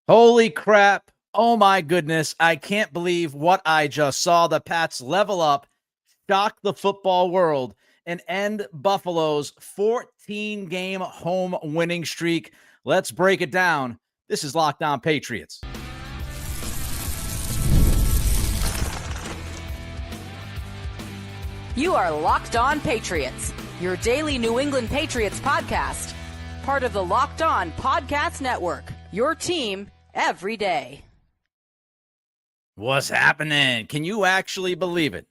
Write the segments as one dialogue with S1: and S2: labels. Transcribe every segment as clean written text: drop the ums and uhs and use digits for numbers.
S1: Holy crap. Oh my goodness. I can't believe what I just saw. The Pats level up, shock the football world, and end Buffalo's 14-game home winning streak. Let's break it down. This is Locked On Patriots.
S2: You are Locked On Patriots, your daily New England Patriots podcast. Part of the Locked On Podcast Network, your team every day.
S1: What's happening? Can you actually believe it?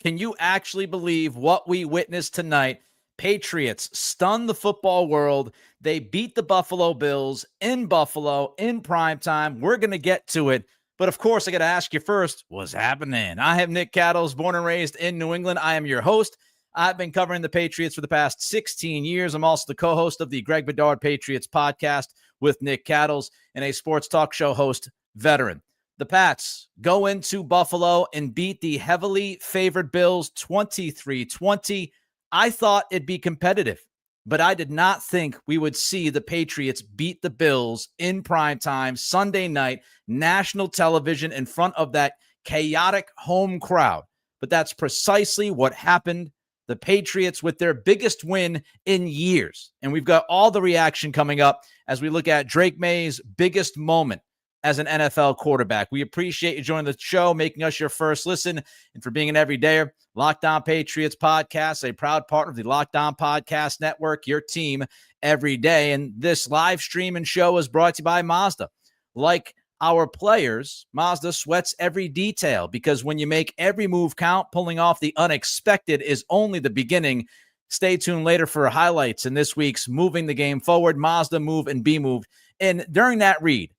S1: Can you actually believe what we witnessed tonight? Patriots stun the football world. They beat the Buffalo Bills in Buffalo in primetime. We're going to get to it. But of course, I got to ask you first, what's happening? I am Nick Cattles, born and raised in New England. I am your host. I've been covering the Patriots for the past 16 years. I'm also the co-host of the Greg Bedard Patriots podcast with Nick Cattles and a sports talk show host veteran. The Pats go into Buffalo and beat the heavily favored Bills 23-20. I thought it'd be competitive, but I did not think we would see the Patriots beat the Bills in primetime Sunday night, national television in front of that chaotic home crowd. But that's precisely what happened. The Patriots with their biggest win in years. And we've got all the reaction coming up as we look at Drake Maye's biggest moment as an NFL quarterback. We appreciate you joining the show, making us your first listen, and for being an everydayer. Locked On Patriots podcast, a proud partner of the Locked On Podcast Network, your team every day. And this live stream and show is brought to you by Mazda. Like our players, Mazda sweats every detail because when you make every move count, pulling off the unexpected is only the beginning. Stay tuned later for highlights in this week's Moving the Game Forward, Mazda Move and Be Moved. And during that read,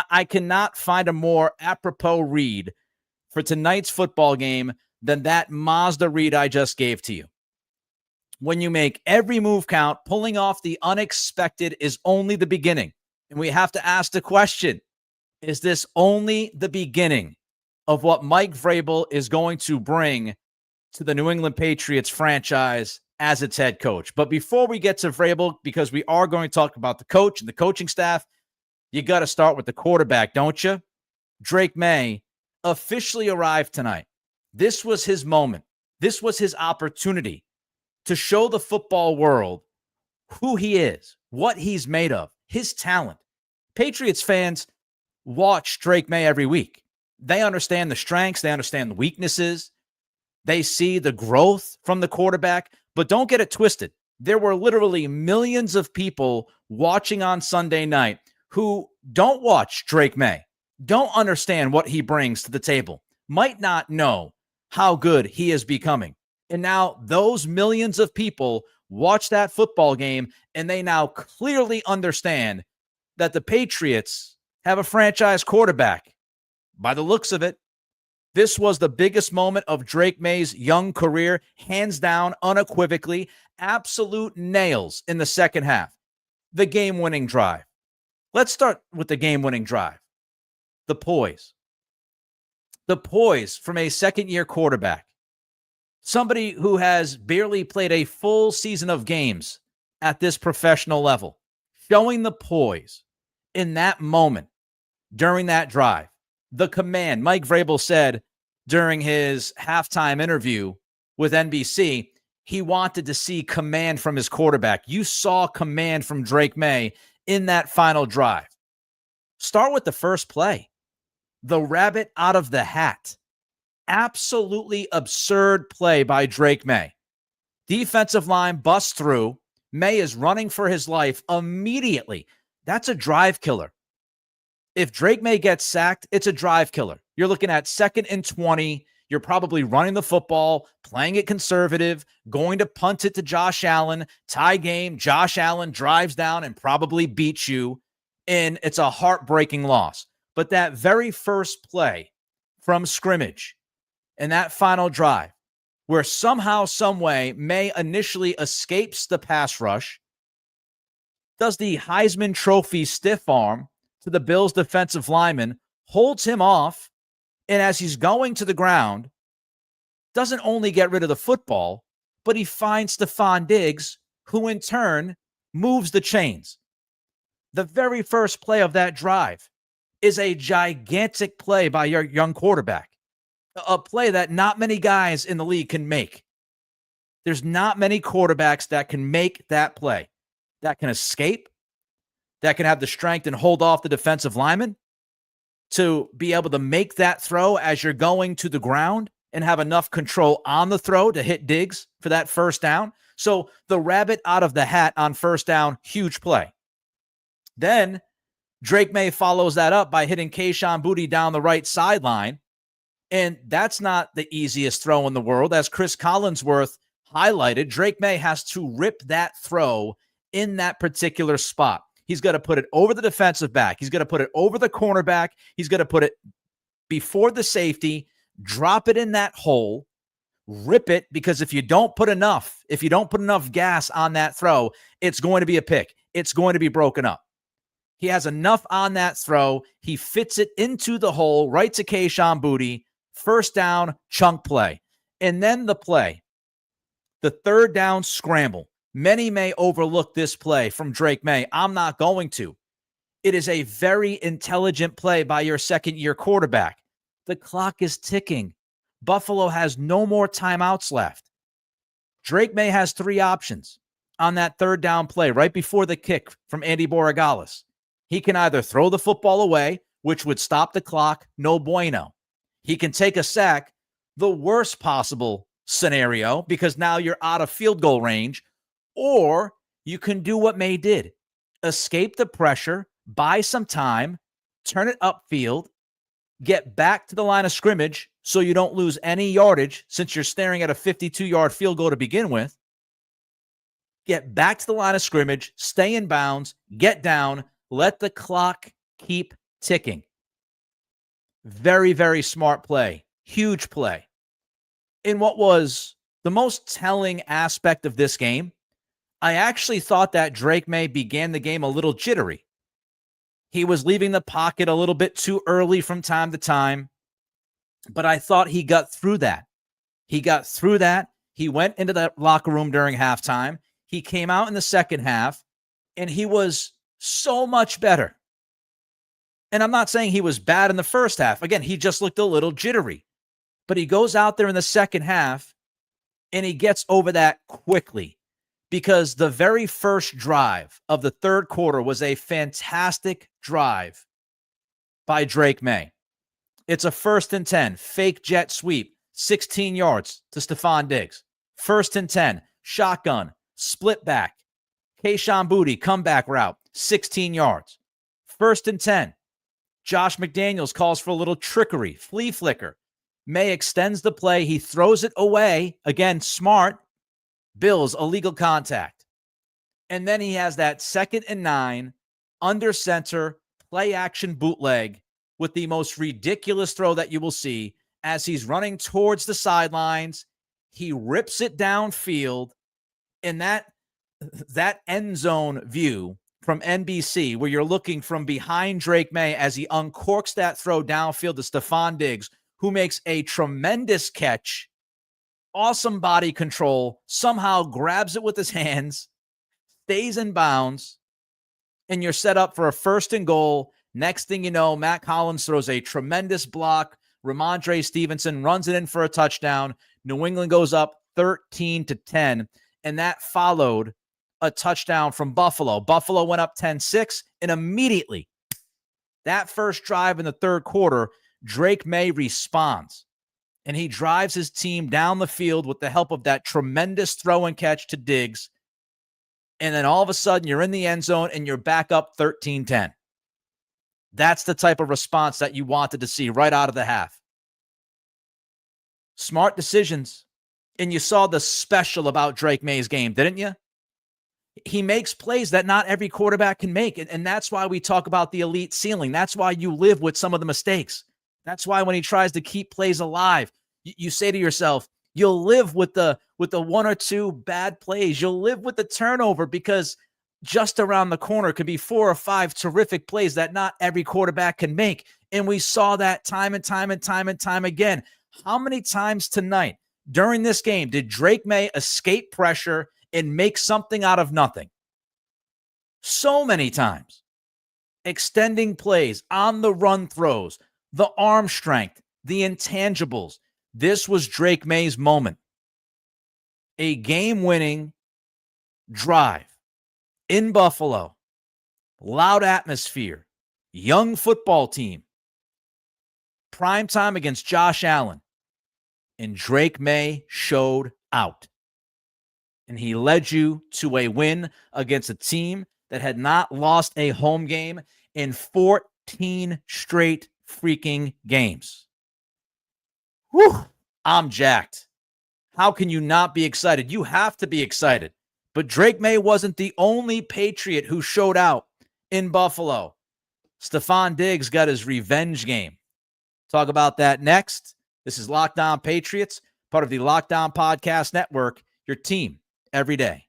S1: I cannot find a more apropos read for tonight's football game than that Mazda read I just gave to you. When you make every move count, pulling off the unexpected is only the beginning. And we have to ask the question, is this only the beginning of what Mike Vrabel is going to bring to the New England Patriots franchise as its head coach? But before we get to Vrabel, because we are going to talk about the coach and the coaching staff, you got to start with the quarterback, don't you? Drake Maye officially arrived tonight. This was his moment. This was his opportunity to show the football world who he is, what he's made of, his talent. Patriots fans watch Drake Maye every week. They understand the strengths. They understand the weaknesses. They see the growth from the quarterback. But don't get it twisted. There were literally millions of people watching on Sunday night who don't watch Drake Maye, don't understand what he brings to the table, might not know how good he is becoming. And now those millions of people watch that football game, and they now clearly understand that the Patriots have a franchise quarterback. By the looks of it, this was the biggest moment of Drake Maye's young career, hands down, unequivocally, absolute nails in the second half. The game-winning drive. Let's start with the game-winning drive. The poise. The poise from a second-year quarterback. Somebody who has barely played a full season of games at this professional level. Showing the poise in that moment during that drive. The command. Mike Vrabel said during his halftime interview with NBC, he wanted to see command from his quarterback. You saw command from Drake Maye in that final drive. Start with the first play. The rabbit out of the hat. Absolutely absurd play by Drake Maye. Defensive line busts through. Maye is running for his life immediately. That's a drive killer. If Drake Maye gets sacked, it's a drive killer. You're looking at 2nd and 20. You're probably running the football, playing it conservative, going to punt it to Josh Allen, tie game. Josh Allen drives down and probably beats you, and it's a heartbreaking loss. But that very first play from scrimmage and that final drive, where somehow, some way, Maye initially escapes the pass rush, does the Heisman Trophy stiff arm to the Bills defensive lineman, holds him off, and as he's going to the ground, doesn't only get rid of the football, but he finds Stephon Diggs, who in turn moves the chains. The very first play of that drive, is a gigantic play by your young quarterback, a play that not many guys in the league can make. There's not many quarterbacks that can make that play, that can escape, that can have the strength and hold off the defensive lineman, to be able to make that throw as you're going to the ground and have enough control on the throw to hit Diggs for that first down. So the rabbit out of the hat on first down, huge play. Then Drake Maye follows that up by hitting Kayshon Boutte down the right sideline. And that's not the easiest throw in the world. As Chris Collinsworth highlighted, Drake Maye has to rip that throw in that particular spot. He's got to put it over the defensive back. He's got to put it over the cornerback. He's got to put it before the safety, drop it in that hole, rip it, because if you don't put enough gas on that throw, it's going to be a pick. It's going to be broken up. He has enough on that throw. He fits it into the hole, right to Kayshon Boutte. First down, chunk play. And then the play, the third down scramble. Many may overlook this play from Drake Maye. I'm not going to. It is a very intelligent play by your second-year quarterback. The clock is ticking. Buffalo has no more timeouts left. Drake Maye has three options on that third down play right before the kick from Andy Borregales. He can either throw the football away, which would stop the clock, no bueno. He can take a sack, the worst possible scenario, because now you're out of field goal range. Or you can do what Maye did. Escape the pressure, buy some time, turn it upfield, get back to the line of scrimmage so you don't lose any yardage since you're staring at a 52-yard field goal to begin with. Get back to the line of scrimmage, stay in bounds, get down, let the clock keep ticking. Very, very smart play. Huge play. In what was the most telling aspect of this game, I actually thought that Drake Maye began the game a little jittery. He was leaving the pocket a little bit too early from time to time, but I thought he got through that. He went into that locker room during halftime. He came out in the second half, and he was so much better. And I'm not saying he was bad in the first half. Again, he just looked a little jittery. But he goes out there in the second half, and he gets over that quickly. Because the very first drive of the third quarter was a fantastic drive by Drake Maye. It's a 1st and 10, fake jet sweep, 16 yards to Stephon Diggs. 1st and 10, shotgun, split back. Kayshon Boutte, comeback route, 16 yards. 1st and 10, Josh McDaniels calls for a little trickery, flea flicker. Maye extends the play. He throws it away. Again, smart. Bills, illegal contact. And then he has that 2nd and 9, under center, play action bootleg with the most ridiculous throw that you will see as he's running towards the sidelines. He rips it downfield, and that end zone view from NBC, where you're looking from behind Drake Maye as he uncorks that throw downfield to Stephon Diggs, who makes a tremendous catch. Awesome body control, somehow grabs it with his hands, stays in bounds, and you're set up for a 1st and goal. Next thing you know, Matt Collins throws a tremendous block. Ramondre Stevenson runs it in for a touchdown. New England goes up 13-10, and that followed a touchdown from Buffalo. Buffalo went up 10-6, and immediately, that first drive in the third quarter, Drake Maye responds. And he drives his team down the field with the help of that tremendous throw and catch to Diggs. And then all of a sudden, you're in the end zone and you're back up 13-10. That's the type of response that you wanted to see right out of the half. Smart decisions. And you saw the special about Drake Maye's game, didn't you? He makes plays that not every quarterback can make. And that's why we talk about the elite ceiling. That's why you live with some of the mistakes. That's why when he tries to keep plays alive, you say to yourself, you'll live with the 1 or 2 bad plays. You'll live with the turnover, because just around the corner could be 4 or 5 terrific plays that not every quarterback can make. And we saw that time and time again. How many times tonight during this game did Drake Maye escape pressure and make something out of nothing? So many times. extending plays, on the run throws, the arm strength, the intangibles. This was Drake Maye's moment. A game-winning drive in Buffalo, loud atmosphere, young football team, prime time against Josh Allen, and Drake Maye showed out. And he led you to a win against a team that had not lost a home game in 14 straight freaking games. Whew, I'm jacked. How can you not be excited? You have to be excited. But Drake Maye wasn't the only Patriot who showed out in Buffalo. Stefon Diggs got his revenge game. Talk about that next. This is Locked On Patriots, part of the Locked On Podcast Network, your team every day.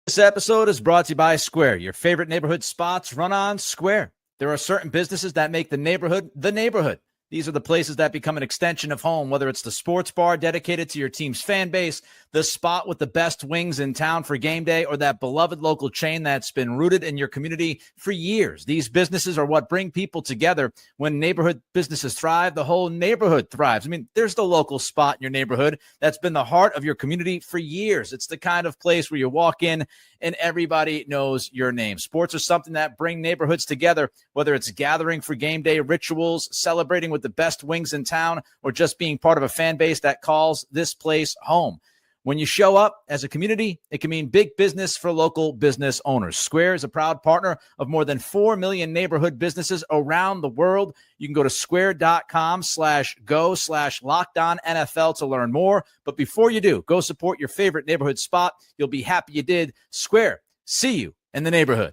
S1: This episode is brought to you by Square. Your favorite neighborhood spots run on Square. There are certain businesses that make the neighborhood the neighborhood. These are the places that become an extension of home, whether it's the sports bar dedicated to your team's fan base, the spot with the best wings in town for game day, or that beloved local chain that's been rooted in your community for years. These businesses are what bring people together. When neighborhood businesses thrive, the whole neighborhood thrives. I mean, there's the local spot in your neighborhood that's been the heart of your community for years. It's the kind of place where you walk in and everybody knows your name. Sports are something that bring neighborhoods together, whether it's gathering for game day rituals, celebrating with the best wings in town, or just being part of a fan base that calls this place home. When you show up as a community, it can mean big business for local business owners. Square is a proud partner of more than 4 million neighborhood businesses around the world. You can go to square.com/go/LockedOnNFL to learn more. But before you do, go support your favorite neighborhood spot. You'll be happy you did. Square, see you in the neighborhood.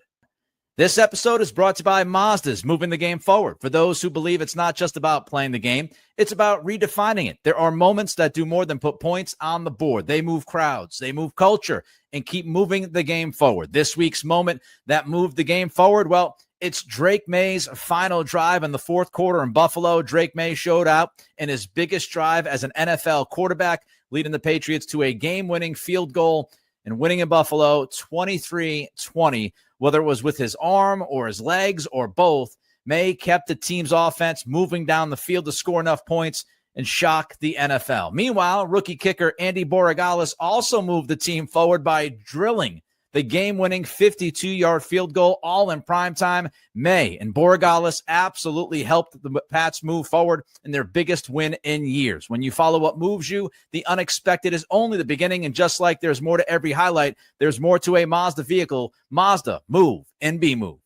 S1: This episode is brought to you by Mazda's, moving the game forward. For those who believe it's not just about playing the game, it's about redefining it. There are moments that do more than put points on the board. They move crowds, they move culture, and keep moving the game forward. This week's moment that moved the game forward, well, it's Drake Maye's final drive in the fourth quarter in Buffalo. Drake Maye showed out in his biggest drive as an NFL quarterback, leading the Patriots to a game-winning field goal and winning in Buffalo 23-20. Whether it was with his arm or his legs or both, Maye kept the team's offense moving down the field to score enough points and shock the NFL. Meanwhile, rookie kicker Andy Borregales also moved the team forward by drilling the game-winning 52-yard field goal, all in primetime. Maye and Borregales absolutely helped the Pats move forward in their biggest win in years. When you follow what moves you, the unexpected is only the beginning, and just like there's more to every highlight, there's more to a Mazda vehicle. Mazda, move and be moved.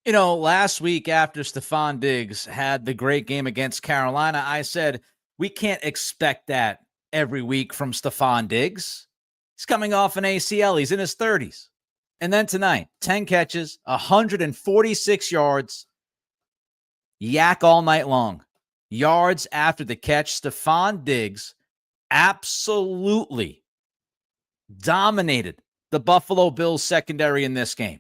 S1: You know, last week after Stefon Diggs had the great game against Carolina, I said, we can't expect that every week from Stefon Diggs. He's coming off an ACL. He's in his 30s. And then tonight, 10 catches, 146 yards, yak all night long. Yards after the catch, Stefon Diggs absolutely dominated the Buffalo Bills secondary in this game.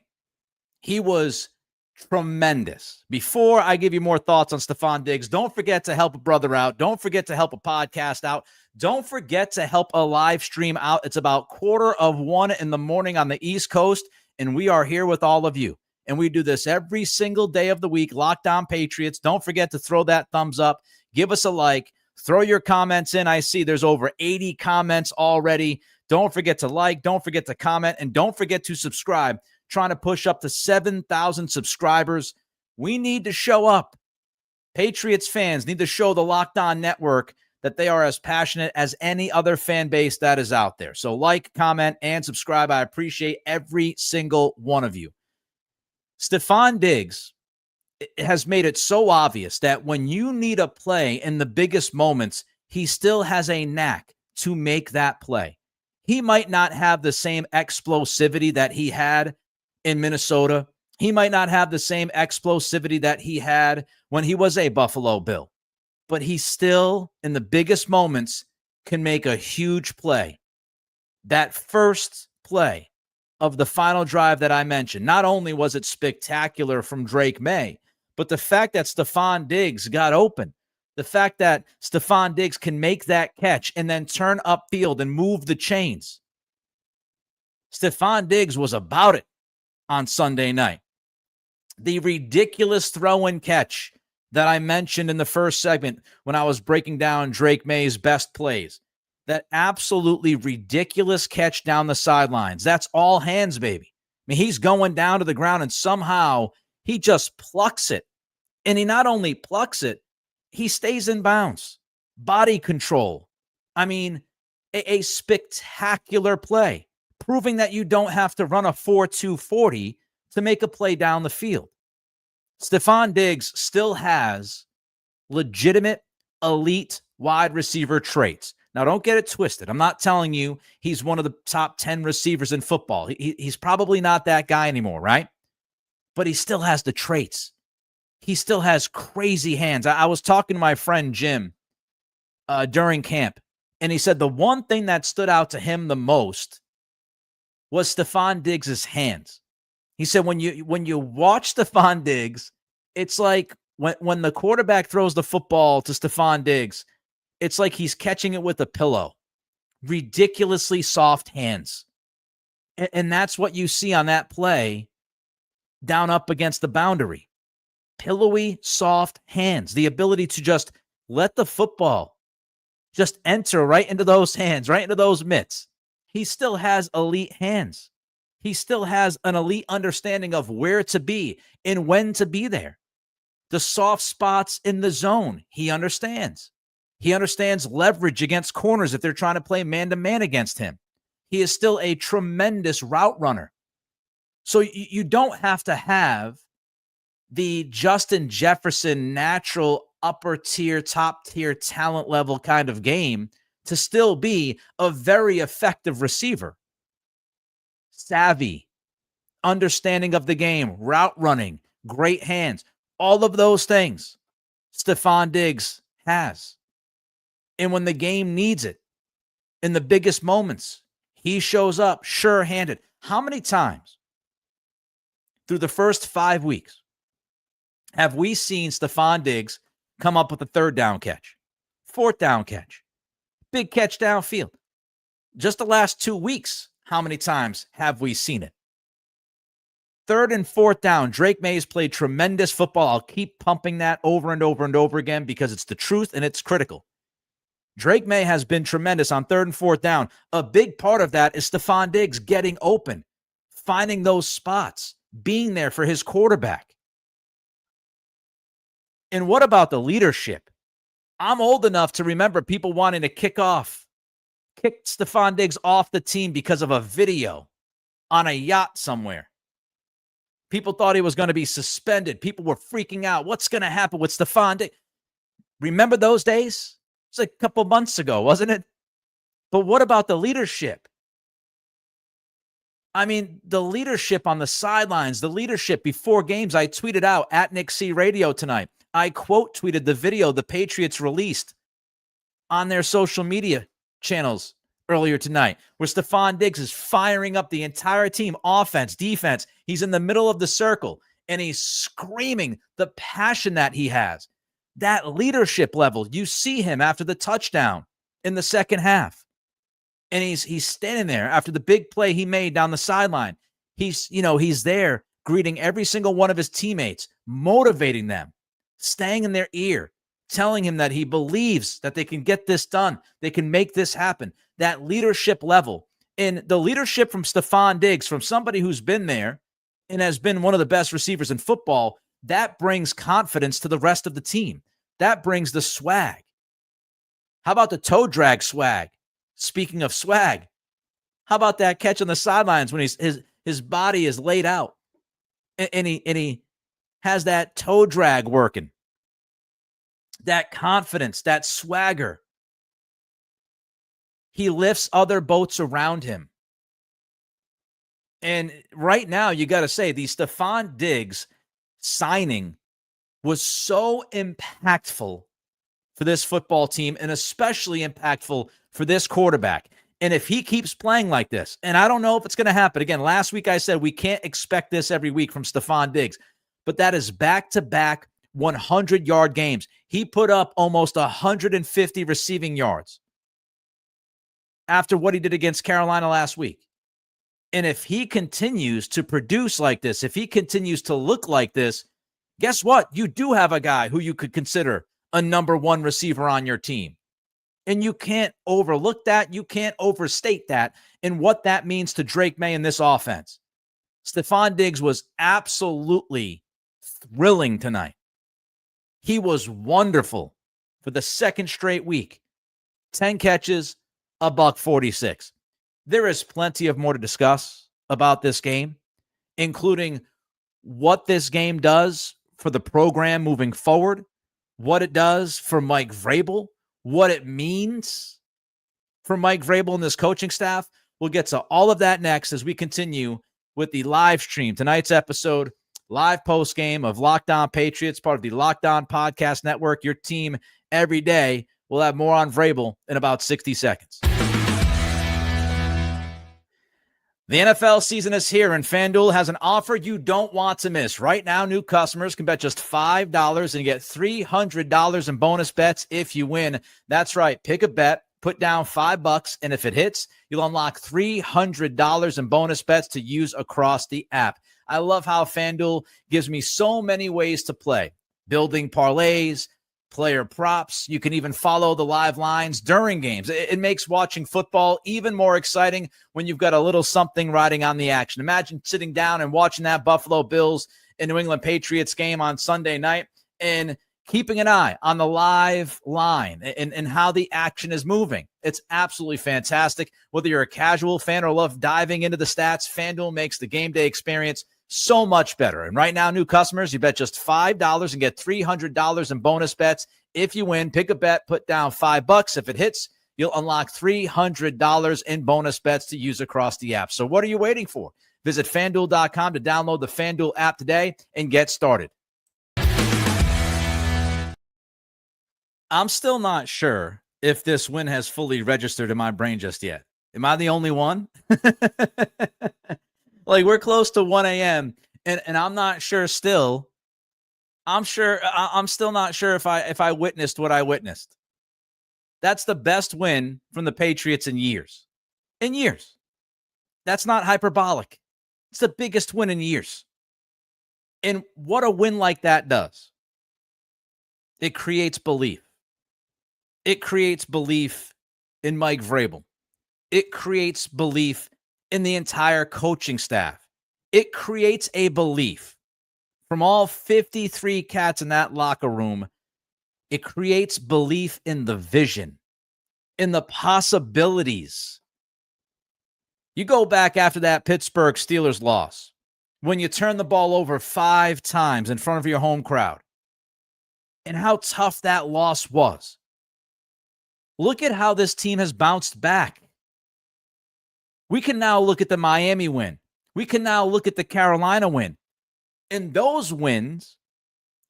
S1: He was tremendous. Before I give you more thoughts on Stefon Diggs, don't forget to help a brother out. Don't forget to help a podcast out. Don't forget to help a live stream out. It's about 1:15 in the morning on the East Coast, and we are here with all of you. And we do this every single day of the week. Locked On Patriots. Don't forget to throw that thumbs up. Give us a like. Throw your comments in. I see there's over 80 comments already. Don't forget to like. Don't forget to comment. And don't forget to subscribe. Trying to push up to 7,000 subscribers. We need to show up. Patriots fans need to show the Locked On Network that they are as passionate as any other fan base that is out there. So like, comment, and subscribe. I appreciate every single one of you. Stefon Diggs has made it so obvious that when you need a play in the biggest moments, he still has a knack to make that play. He might not have the same explosivity that he had in Minnesota. He might not have the same explosivity that he had when he was a Buffalo Bill, but he still, in the biggest moments, can make a huge play. That first play of the final drive that I mentioned, not only was it spectacular from Drake Maye, but the fact that Stefon Diggs got open, the fact that Stefon Diggs can make that catch and then turn upfield and move the chains. Stephon Diggs was about it on Sunday night. The ridiculous throw and catch that I mentioned in the first segment when I was breaking down Drake Maye's best plays, that absolutely ridiculous catch down the sidelines. That's all hands, baby. I mean, he's going down to the ground and somehow he just plucks it. And he not only plucks it, he stays in bounds. Body control. I mean, a spectacular play, proving that you don't have to run a 4.2 40 to make a play down the field. Stephon Diggs still has legitimate elite wide receiver traits. Now, don't get it twisted. I'm not telling you he's one of the top 10 receivers in football. He's probably not that guy anymore, right? But he still has the traits. He still has crazy hands. I was talking to my friend Jim during camp, and he said the one thing that stood out to him the most was Stephon Diggs' hands. He said when you watch Stephon Diggs, it's like when the quarterback throws the football to Stephon Diggs, it's like he's catching it with a pillow. Ridiculously soft hands. And that's what you see on that play down up against the boundary. Pillowy, soft hands. The ability to just let the football just enter right into those hands, right into those mitts. He still has elite hands. He still has an elite understanding of where to be and when to be there. The soft spots in the zone, he understands. He understands leverage against corners if they're trying to play man-to-man against him. He is still a tremendous route runner. So you don't have to have the Justin Jefferson natural upper tier, top tier talent level kind of game to still be a very effective receiver. Savvy, understanding of the game, route running, great hands, all of those things Stephon Diggs has. And when the game needs it, in the biggest moments, he shows up sure-handed. How many times through the first 5 weeks have we seen Stephon Diggs come up with a third down catch, fourth down catch, big catch downfield? Just the last 2 weeks, how many times have we seen it? Third and fourth down, Drake Maye's played tremendous football. I'll keep pumping that over and over and over again because it's the truth and it's critical. Drake Maye has been tremendous on third and fourth down. A big part of that is Stephon Diggs getting open, finding those spots, being there for his quarterback. And what about the leadership? I'm old enough to remember people wanting to kick Stephon Diggs off the team because of a video on a yacht somewhere. People thought he was going to be suspended. People were freaking out. What's going to happen with Stephon Diggs? Remember those days? It's like a couple months ago, wasn't it? But what about the leadership? I mean, the leadership on the sidelines, the leadership before games. I tweeted out at Nick C Radio tonight. I quote tweeted the video the Patriots released on their social media channels earlier tonight, where Stephon Diggs is firing up the entire team, offense, defense. He's in the middle of the circle, and he's screaming the passion that he has. That leadership level, you see him after the touchdown in the second half. And he's standing there after the big play he made down the sideline. He's there greeting every single one of his teammates, motivating them, staying in their ear, telling him that he believes that they can get this done. They can make this happen. That leadership level. And the leadership from Stephon Diggs, from somebody who's been there and has been one of the best receivers in football, that brings confidence to the rest of the team. That brings the swag. How about the toe drag swag? Speaking of swag, how about that catch on the sidelines when his body is laid out and he has that toe drag working? That confidence, that swagger. He lifts other boats around him. And right now, you got to say, the Stephon Diggs signing was so impactful for this football team and especially impactful for this quarterback. And if he keeps playing like this, and I don't know if it's going to happen. Again, last week I said we can't expect this every week from Stephon Diggs, but that is back-to-back 100-yard games. He put up almost 150 receiving yards after what he did against Carolina last week. And if he continues to produce like this, if he continues to look like this, guess what? You do have a guy who you could consider a number one receiver on your team. And you can't overlook that. You can't overstate that and what that means to Drake Maye in this offense. Stephon Diggs was absolutely thrilling tonight. He was wonderful for the second straight week. 10 catches, $146. There is plenty of more to discuss about this game, including what this game does for the program moving forward, what it does for Mike Vrabel, what it means for Mike Vrabel and this coaching staff. We'll get to all of that next as we continue with the live stream. Tonight's episode, live post game of Locked On Patriots, part of the Locked On Podcast Network, your team every day. We'll have more on Vrabel in about 60 seconds. The NFL season is here, and FanDuel has an offer you don't want to miss. Right now, new customers can bet just $5 and get $300 in bonus bets if you win. That's right. Pick a bet, put down $5, and if it hits, you'll unlock $300 in bonus bets to use across the app. I love how FanDuel gives me so many ways to play. Building parlays, player props. You can even follow the live lines during games. It makes watching football even more exciting when you've got a little something riding on the action. Imagine sitting down and watching that Buffalo Bills and New England Patriots game on Sunday night and keeping an eye on the live line and how the action is moving. It's absolutely fantastic. Whether you're a casual fan or love diving into the stats, FanDuel makes the game day experience so much better. And right now, new customers, you bet just $5 and get $300 in bonus bets. If you win, pick a bet, put down $5. If it hits, you'll unlock $300 in bonus bets to use across the app. So what are you waiting for? Visit FanDuel.com to download the FanDuel app today and get started. I'm still not sure if this win has fully registered in my brain just yet. Am I the only one? Like, we're close to 1 a.m. and I'm not sure still. I'm still not sure if I witnessed what I witnessed. That's the best win from the Patriots in years. In years. That's not hyperbolic. It's the biggest win in years. And what a win like that does. It creates belief. It creates belief in Mike Vrabel. It creates belief in the entire coaching staff. It creates a belief from all 53 cats in that locker room. It creates belief in the vision, in the possibilities. You go back after that Pittsburgh Steelers loss, when you turn the ball over 5 times in front of your home crowd, and how tough that loss was. Look at how this team has bounced back. We can now look at the Miami win. We can now look at the Carolina win. And those wins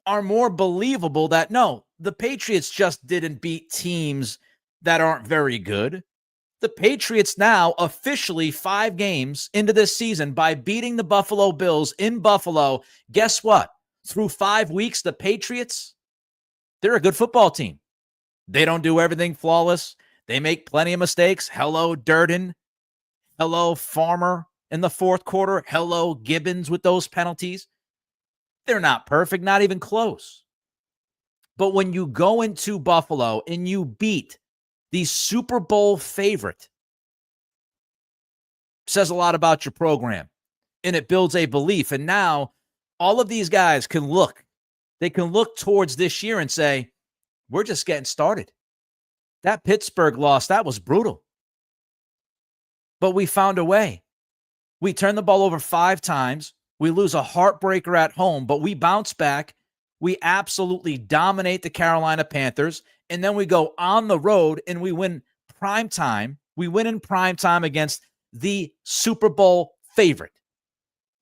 S1: are more believable that, no, the Patriots just didn't beat teams that aren't very good. The Patriots now officially 5 games into this season by beating the Buffalo Bills in Buffalo. Guess what? Through 5 weeks, the Patriots, they're a good football team. They don't do everything flawless. They make plenty of mistakes. Hello, Durden. Hello, Farmer in the fourth quarter. Hello, Gibbons with those penalties. They're not perfect, not even close. But when you go into Buffalo and you beat the Super Bowl favorite, says a lot about your program, and it builds a belief. And now all of these guys can look. They can look towards this year and say, we're just getting started. That Pittsburgh loss, that was brutal. But we found a way. We turned the ball over 5 times. We lose a heartbreaker at home, but we bounce back. We absolutely dominate the Carolina Panthers. And then we go on the road and we win primetime. We win in primetime against the Super Bowl favorite,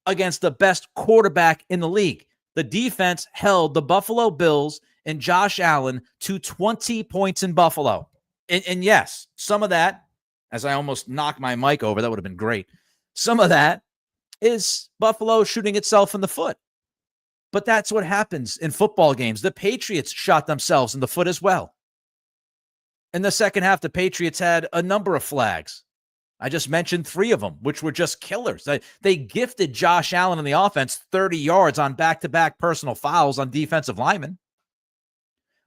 S1: against the best quarterback in the league. The defense held the Buffalo Bills and Josh Allen to 20 points in Buffalo. And yes, some of that, as I almost knocked my mic over, that would have been great. Some of that is Buffalo shooting itself in the foot. But that's what happens in football games. The Patriots shot themselves in the foot as well. In the second half, the Patriots had a number of flags. I just mentioned 3 of them, which were just killers. They gifted Josh Allen in the offense 30 yards on back-to-back personal fouls on defensive linemen.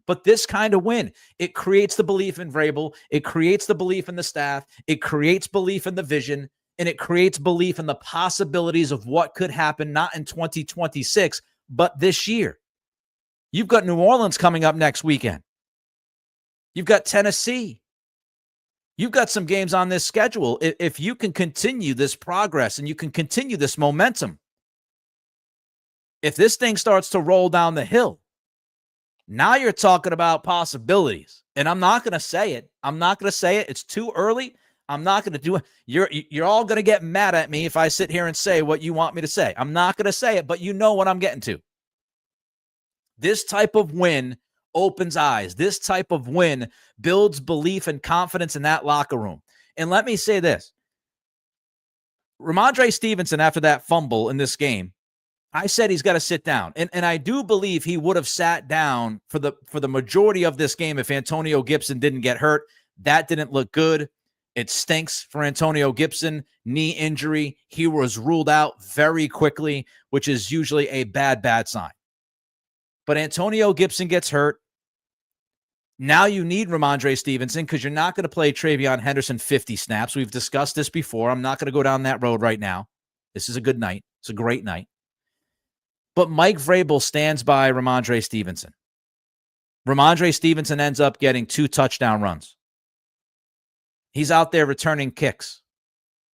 S1: But this kind of win, it creates the belief in Vrabel. It creates the belief in the staff. It creates belief in the vision. And it creates belief in the possibilities of what could happen, not in 2026, but this year. You've got New Orleans coming up next weekend. You've got Tennessee. You've got some games on this schedule. If you can continue this progress and you can continue this momentum, if this thing starts to roll down the hill, now you're talking about possibilities. And I'm not going to say it. I'm not going to say it. It's too early. I'm not going to do it. You're all going to get mad at me if I sit here and say what you want me to say. I'm not going to say it, but you know what I'm getting to. This type of win opens eyes. This type of win builds belief and confidence in that locker room. And let me say this. Ramondre Stevenson, after that fumble in this game, I said he's got to sit down. And I do believe he would have sat down for the majority of this game if Antonio Gibson didn't get hurt. That didn't look good. It stinks for Antonio Gibson. Knee injury. He was ruled out very quickly, which is usually a bad sign. But Antonio Gibson gets hurt. Now you need Ramondre Stevenson because you're not going to play Travion Henderson 50 snaps. We've discussed this before. I'm not going to go down that road right now. This is a good night. It's a great night. But Mike Vrabel stands by Ramondre Stevenson. Ramondre Stevenson ends up getting 2 touchdown runs. He's out there returning kicks,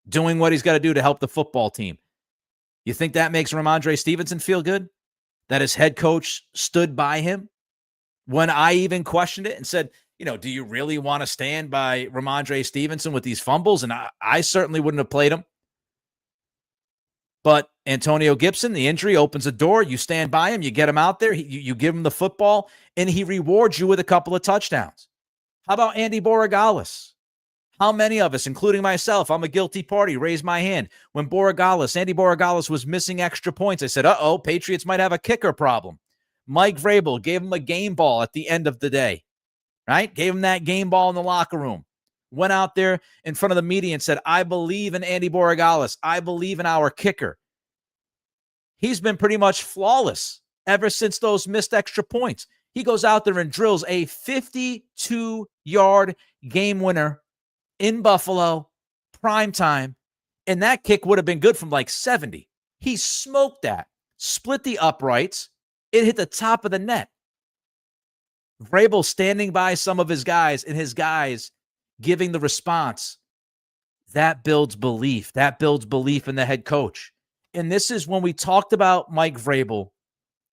S1: doing what he's got to do to help the football team. You think that makes Ramondre Stevenson feel good? That his head coach stood by him? When I even questioned it and said, do you really want to stand by Ramondre Stevenson with these fumbles? And I certainly wouldn't have played him. But Antonio Gibson, the injury opens a door. You stand by him. You get him out there. You give him the football, and he rewards you with a couple of touchdowns. How about Andy Borregales? How many of us, including myself, I'm a guilty party, raise my hand. When Andy Borregales was missing extra points, I said, Patriots might have a kicker problem. Mike Vrabel gave him a game ball at the end of the day, right? Gave him that game ball in the locker room. Went out there in front of the media and said, I believe in Andy Borregales. I believe in our kicker. He's been pretty much flawless ever since those missed extra points. He goes out there and drills a 52-yard game winner in Buffalo, prime time, and that kick would have been good from like 70. He smoked that, split the uprights. It hit the top of the net. Vrabel standing by some of his guys and his guys giving the response. That builds belief. That builds belief in the head coach. And this is when we talked about Mike Vrabel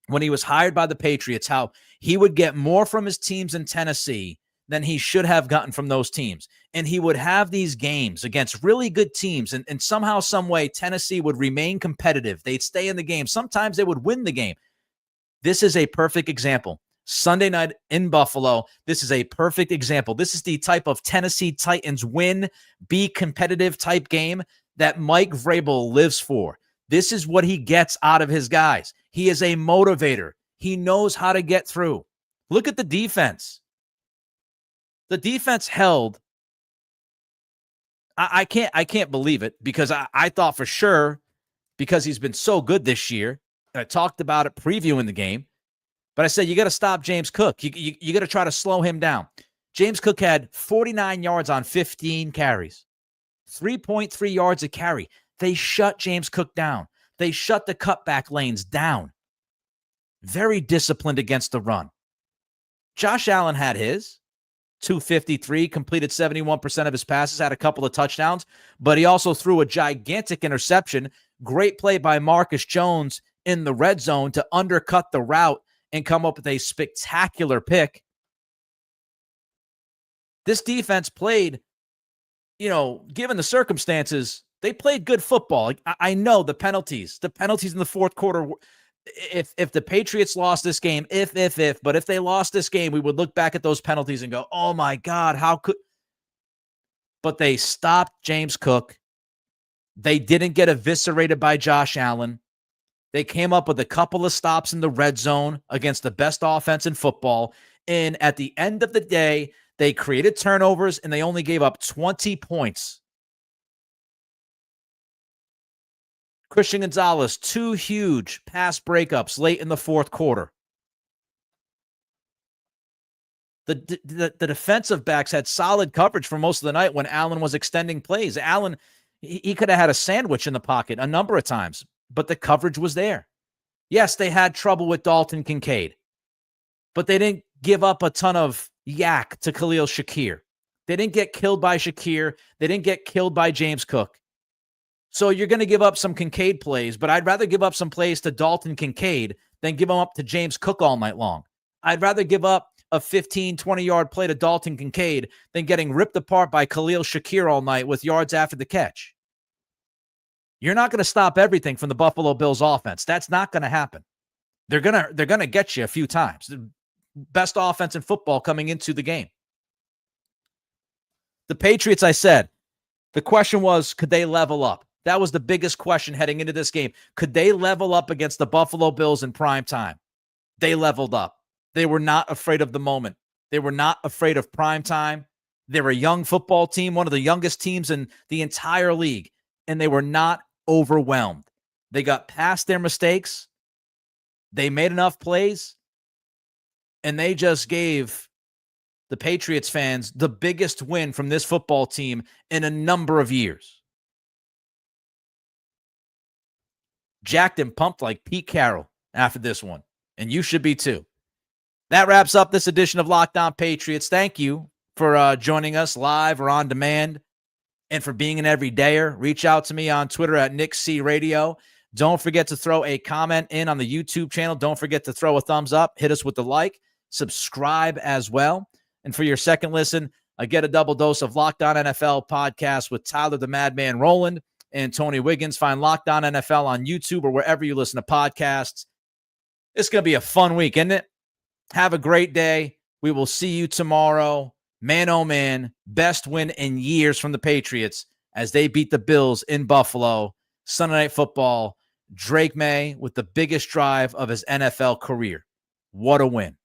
S1: when he was hired by the Patriots, how he would get more from his teams in Tennessee than he should have gotten from those teams. And he would have these games against really good teams. And somehow, some way, Tennessee would remain competitive. They'd stay in the game. Sometimes they would win the game. This is a perfect example. Sunday night in Buffalo, this is a perfect example. This is the type of Tennessee Titans win, be competitive type game that Mike Vrabel lives for. This is what he gets out of his guys. He is a motivator. He knows how to get through. Look at the defense. The defense held. I can't believe it because I thought for sure, because he's been so good this year, and I talked about it previewing the game, but I said, you got to stop James Cook. You got to try to slow him down. James Cook had 49 yards on 15 carries, 3.3 yards a carry. They shut James Cook down. They shut the cutback lanes down. Very disciplined against the run. Josh Allen had his. 253, completed 71% of his passes, had a couple of touchdowns, but he also threw a gigantic interception. Great play by Marcus Jones in the red zone to undercut the route and come up with a spectacular pick. This defense played, given the circumstances, they played good football. I know the penalties in the fourth quarter. If the Patriots lost this game, but if they lost this game, we would look back at those penalties and go, oh my God, how could? But they stopped James Cook. They didn't get eviscerated by Josh Allen. They came up with a couple of stops in the red zone against the best offense in football. And at the end of the day, they created turnovers and they only gave up 20 points. Christian Gonzalez, 2 huge pass breakups late in the fourth quarter. The defensive backs had solid coverage for most of the night when Allen was extending plays. Allen, he could have had a sandwich in the pocket a number of times, but the coverage was there. Yes, they had trouble with Dalton Kincaid, but they didn't give up a ton of yak to Khalil Shakir. They didn't get killed by Shakir. They didn't get killed by James Cook. So you're going to give up some Kincaid plays, but I'd rather give up some plays to Dalton Kincaid than give them up to James Cook all night long. I'd rather give up a 15, 20-yard play to Dalton Kincaid than getting ripped apart by Khalil Shakir all night with yards after the catch. You're not going to stop everything from the Buffalo Bills offense. That's not going to happen. They're going to get you a few times. The best offense in football coming into the game. The Patriots, I said, the question was, could they level up? That was the biggest question heading into this game. Could they level up against the Buffalo Bills in prime time? They leveled up. They were not afraid of the moment. They were not afraid of prime time. They were a young football team, one of the youngest teams in the entire league, and they were not overwhelmed. They got past their mistakes. They made enough plays, and they just gave the Patriots fans the biggest win from this football team in a number of years. Jacked and pumped like Pete Carroll after this one, and you should be too. That wraps up this edition of Locked On Patriots. Thank you for joining us live or on demand and for being an everydayer. Reach out to me on Twitter at Nick C Radio. Don't forget to throw a comment in on the YouTube channel. Don't forget to throw a thumbs up. Hit us with the like. Subscribe as well. And for your second listen, get a double dose of Locked On NFL podcast with Tyler the Madman Rowland and Tony Wiggins. Find Locked On NFL on YouTube or wherever you listen to podcasts. It's going to be a fun week, isn't it? Have a great day. We will see you tomorrow. Man, oh man, best win in years from the Patriots as they beat the Bills in Buffalo. Sunday Night Football. Drake Maye with the biggest drive of his NFL career. What a win.